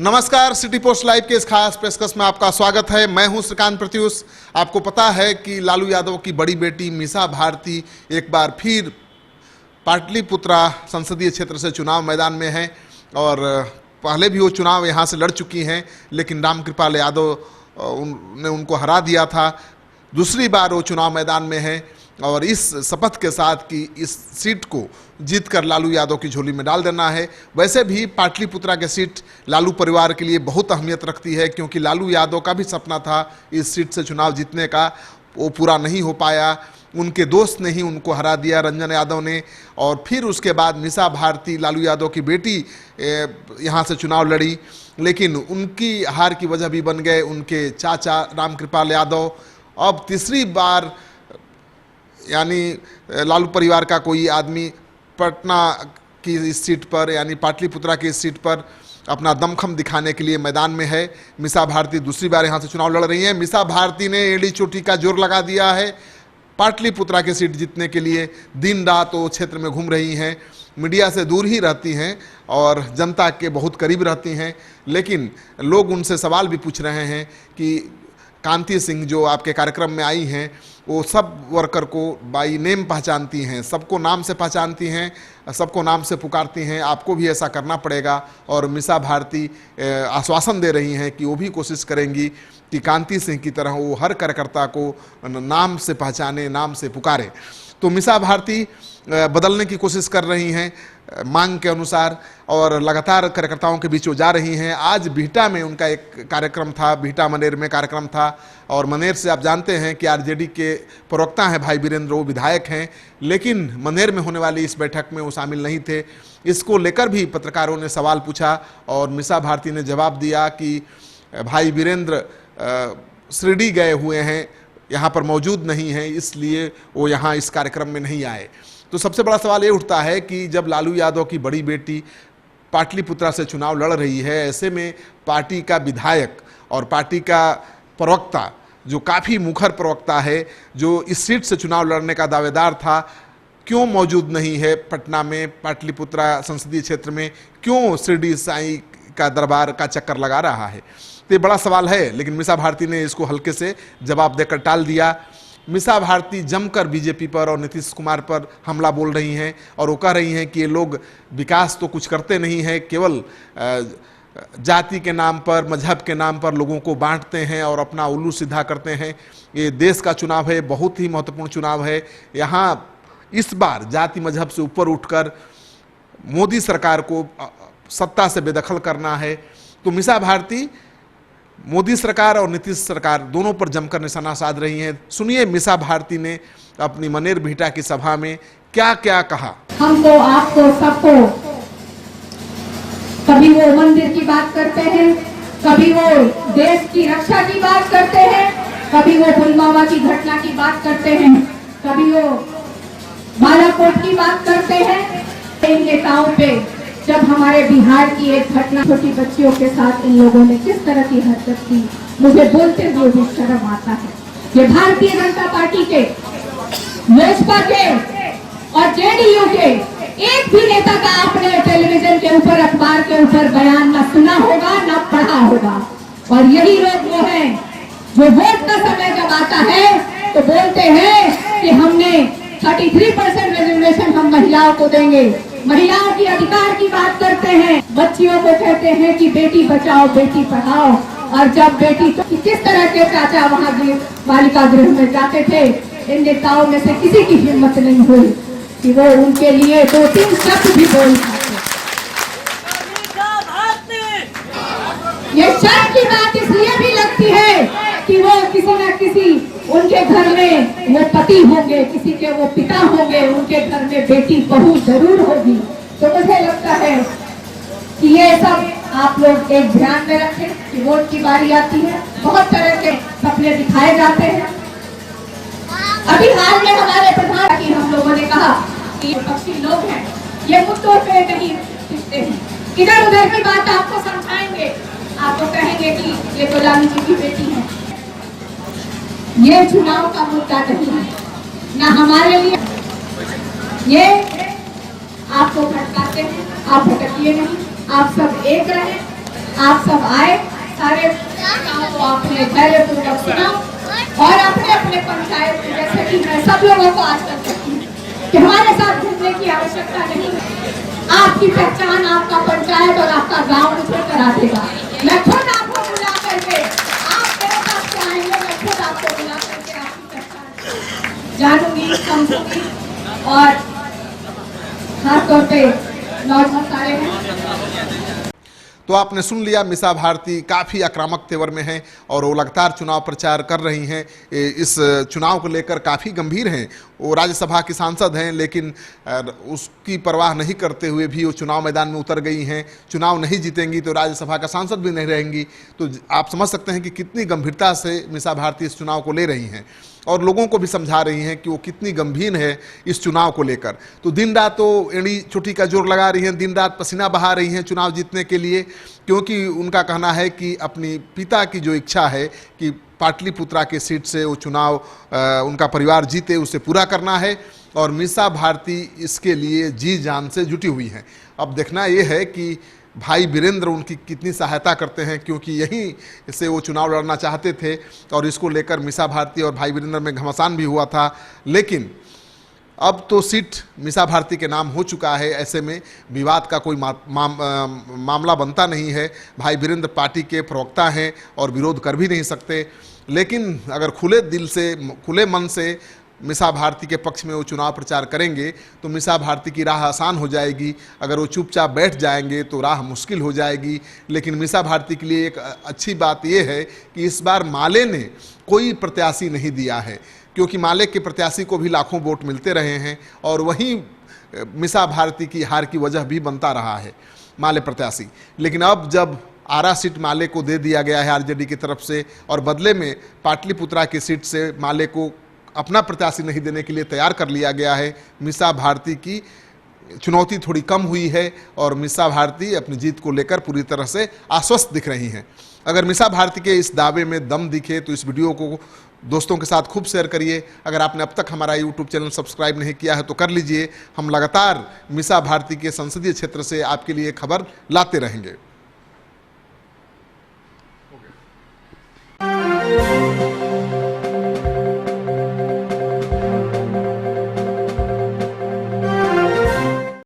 नमस्कार, city post live के इस खास पेशकश में आपका स्वागत है। मैं हूं श्रीकांत प्रत्युष। आपको पता है कि लालू यादव की बड़ी बेटी मीसा भारती एक बार फिर पाटलिपुत्रा संसदीय क्षेत्र से चुनाव मैदान में है और पहले भी वो चुनाव यहां से लड़ चुकी हैं, लेकिन रामकृपाल यादव ने उनको हरा दिया था। दूसरी बार वो चुनाव मैदान में है और इस शपथ के साथ कि इस सीट को जीतकर लालू यादव की झोली में डाल देना है। वैसे भी पाटलिपुत्रा की सीट लालू परिवार के लिए बहुत अहमियत रखती है, क्योंकि लालू यादव का भी सपना था इस सीट से चुनाव जीतने का, वो पूरा नहीं हो पाया। उनके दोस्त ने ही उनको हरा दिया, रंजन यादव ने। और फिर उसके बाद मीसा भारती, लालू यादव की बेटी, यहाँ से चुनाव लड़ी, लेकिन उनकी हार की वजह भी बन गए उनके चाचा रामकृपाल यादव। अब तीसरी बार यानी लालू परिवार का कोई आदमी पटना की इस सीट पर यानी पाटलिपुत्रा की इस सीट पर अपना दमखम दिखाने के लिए मैदान में है। मीसा भारती दूसरी बार यहाँ से चुनाव लड़ रही हैं। मीसा भारती ने एड़ी चोटी का जोर लगा दिया है पाटलिपुत्रा की सीट जीतने के लिए। दिन रात वो क्षेत्र में घूम रही हैं, मीडिया से दूर ही रहती हैं और जनता के बहुत करीब रहती हैं, लेकिन लोग उनसे सवाल भी पूछ रहे हैं कि कांति सिंह जो आपके कार्यक्रम में आई हैं, वो सब वर्कर को बाई नेम पहचानती हैं, सबको नाम से पहचानती हैं, सबको नाम से पुकारती हैं। आपको भी ऐसा करना पड़ेगा। और मीसा भारती आश्वासन दे रही हैं कि वो भी कोशिश करेंगी कि कांति सिंह की तरह वो हर कार्यकर्ता को नाम से पहचाने, नाम से पुकारे। तो मीसा भारती बदलने की कोशिश कर रही हैं मांग के अनुसार और लगातार कार्यकर्ताओं के बीच वो जा रही हैं। आज बिहटा में उनका एक कार्यक्रम था, बिहटा मनेर में कार्यक्रम था। और मनेर से आप जानते हैं कि आरजेडी के प्रवक्ता हैं भाई वीरेंद्र, वो विधायक हैं, लेकिन मनेर में होने वाली इस बैठक में वो शामिल नहीं थे। इसको लेकर भी पत्रकारों ने सवाल पूछा और मीसा भारती ने जवाब दिया कि भाई वीरेंद्र शिरडी गए हुए हैं, यहाँ पर मौजूद नहीं हैं, इसलिए वो यहाँ इस कार्यक्रम में नहीं आए। तो सबसे बड़ा सवाल ये उठता है कि जब लालू यादव की बड़ी बेटी पाटलिपुत्रा से चुनाव लड़ रही है, ऐसे में पार्टी का विधायक और पार्टी का प्रवक्ता, जो काफ़ी मुखर प्रवक्ता है, जो इस सीट से चुनाव लड़ने का दावेदार था, क्यों मौजूद नहीं है पटना में, पाटलिपुत्रा संसदीय क्षेत्र में? क्यों शिरडी साईं का दरबार का चक्कर लगा रहा है? तो ये बड़ा सवाल है, लेकिन मीसा भारती ने इसको हल्के से जवाब देकर टाल दिया। मीसा भारती जमकर बीजेपी पर और नीतीश कुमार पर हमला बोल रही हैं और वो कह रही हैं कि ये लोग विकास तो कुछ करते नहीं हैं, केवल जाति के नाम पर, मजहब के नाम पर लोगों को बांटते हैं और अपना उल्लू सीधा करते हैं। ये देश का चुनाव है, बहुत ही महत्वपूर्ण चुनाव है। यहाँ इस बार जाति मजहब से ऊपर उठकर मोदी सरकार को सत्ता से बेदखल करना है। तो मीसा भारती मोदी सरकार और नीतीश सरकार दोनों पर जमकर निशाना साध रही हैं। सुनिए मीसा भारती ने अपनी मनेर बिहटा की सभा में क्या क्या कहा। हमको, आपको, सबको, कभी वो मंदिर की बात करते हैं, कभी वो देश की रक्षा की बात करते हैं, कभी वो पुलवामा की घटना की बात करते हैं, कभी वो बालाकोट की बात करते हैं। इन नेताओं पे जब हमारे बिहार की एक घटना, छोटी बच्चियों के साथ इन लोगों ने किस तरह की हरकत की, मुझे बोलते हुए भी शर्म आता है। ये भारतीय जनता पार्टी के, लोजपा के और जेडीयू के एक भी नेता का आपने टेलीविजन के ऊपर, अखबार के ऊपर बयान न सुना होगा, न पढ़ा होगा। और यही लोग वो हैं जो वोट का समय जब आता है तो बोलते हैं कि हमने 33% रिजर्वेशन हम महिलाओं को देंगे, महिलाओं की अधिकार की बात करते हैं, बच्चियों को कहते हैं कि बेटी बचाओ बेटी पढ़ाओ। और जब बेटी, तो किस तरह के चाचा वहाँ बालिका गृह में जाते थे, इन नेताओं में से किसी की हिम्मत नहीं हुई कि वो उनके लिए 2-3 शब्द भी बोल पाते। ये शर्म की बात इसलिए भी लगती है कि वो किसी न किसी, उनके घर में वो पति होंगे, किसी के वो पिता होंगे, उनके घर में बेटी बहू जरूर होगी। तो मुझे लगता है कि ये सब आप लोग एक ध्यान में रखें कि वोट की बारी आती है, बहुत तरह के सपने दिखाए जाते हैं। अभी हाल में हमारे प्रधान की हम लोगों ने कहा कि ये पक्षी लोग हैं, ये मुद्दों पे नहीं टिकते हैं, इधर उधर की बात आपको समझाएंगे, आपको कहेंगे कि ये तो लालू जी की बेटी है। ये चुनाव का मुद्दा नहीं है, ना हमारे लिए। ये आपको भटकाते हैं, आप भटकिए नहीं, आप सब एक रहे। आप सब आए, सारे नेताओं को आपने धैर्यपूर्वक सुना और अपने अपने पंचायत में, जैसे कि मैं सब लोगों को आज तक कहती हूँ कि हमारे साथ घूमने की आवश्यकता नहीं है। आपकी पहचान आपका पंचायत और आपका गांव मुझे करा देगा। मैं खुद आपको बुला करके, आप मेरे पास आएंगे, मैं खुद आपको बुला करके आपकी पहचान जानूंगी, समझूंगी। और खासतौर पे नौजवान सारे हैं। तो आपने सुन लिया, मीसा भारती काफ़ी आक्रामक तेवर में हैं और वो लगातार चुनाव प्रचार कर रही हैं। इस चुनाव को लेकर काफ़ी गंभीर हैं। वो राज्यसभा की सांसद हैं, लेकिन उसकी परवाह नहीं करते हुए भी वो चुनाव मैदान में उतर गई हैं। चुनाव नहीं जीतेंगी तो राज्यसभा का सांसद भी नहीं रहेंगी। तो आप समझ सकते हैं कि कितनी गंभीरता से मीसा भारती इस चुनाव को ले रही हैं और लोगों को भी समझा रही हैं कि वो कितनी गंभीर है इस चुनाव को लेकर। तो दिन रात तो एड़ी चोटी का जोर लगा रही हैं, दिन रात पसीना बहा रही हैं चुनाव जीतने के लिए, क्योंकि उनका कहना है कि अपनी पिता की जो इच्छा है कि पाटलिपुत्रा के सीट से वो चुनाव उनका परिवार जीते, उसे पूरा करना है और मीसा भारती इसके लिए जी जान से जुटी हुई हैं। अब देखना ये है कि भाई वीरेंद्र उनकी कितनी सहायता करते हैं, क्योंकि यहीं से वो चुनाव लड़ना चाहते थे और इसको लेकर मीसा भारती और भाई वीरेंद्र में घमासान भी हुआ था। लेकिन अब तो सीट मीसा भारती के नाम हो चुका है, ऐसे में विवाद का कोई मामला बनता नहीं है। भाई वीरेंद्र पार्टी के प्रवक्ता हैं और विरोध कर भी नहीं सकते। लेकिन अगर खुले दिल से, खुले मन से मीसा भारती के पक्ष में वो चुनाव प्रचार करेंगे तो मीसा भारती की राह आसान हो जाएगी। अगर वो चुपचाप बैठ जाएंगे तो राह मुश्किल हो जाएगी। लेकिन मीसा भारती के लिए एक अच्छी बात ये है कि इस बार माले ने कोई प्रत्याशी नहीं दिया है, क्योंकि माले के प्रत्याशी को भी लाखों वोट मिलते रहे हैं और वहीं मीसा भारती की हार की वजह भी बनता रहा है माले प्रत्याशी। लेकिन अब जब आरा सीट माले को दे दिया गया है आरजेडी की तरफ से और बदले में पाटलिपुत्रा की सीट से माले को अपना प्रत्याशी नहीं देने के लिए तैयार कर लिया गया है, मीसा भारती की चुनौती थोड़ी कम हुई है और मीसा भारती अपनी जीत को लेकर पूरी तरह से आश्वस्त दिख रही हैं। अगर मीसा भारती के इस दावे में दम दिखे तो इस वीडियो को दोस्तों के साथ खूब शेयर करिए। अगर आपने अब तक हमारा यूट्यूब चैनल सब्सक्राइब नहीं किया है तो कर लीजिए। हम लगातार मीसा भारती के संसदीय क्षेत्र से आपके लिए खबर लाते रहेंगे।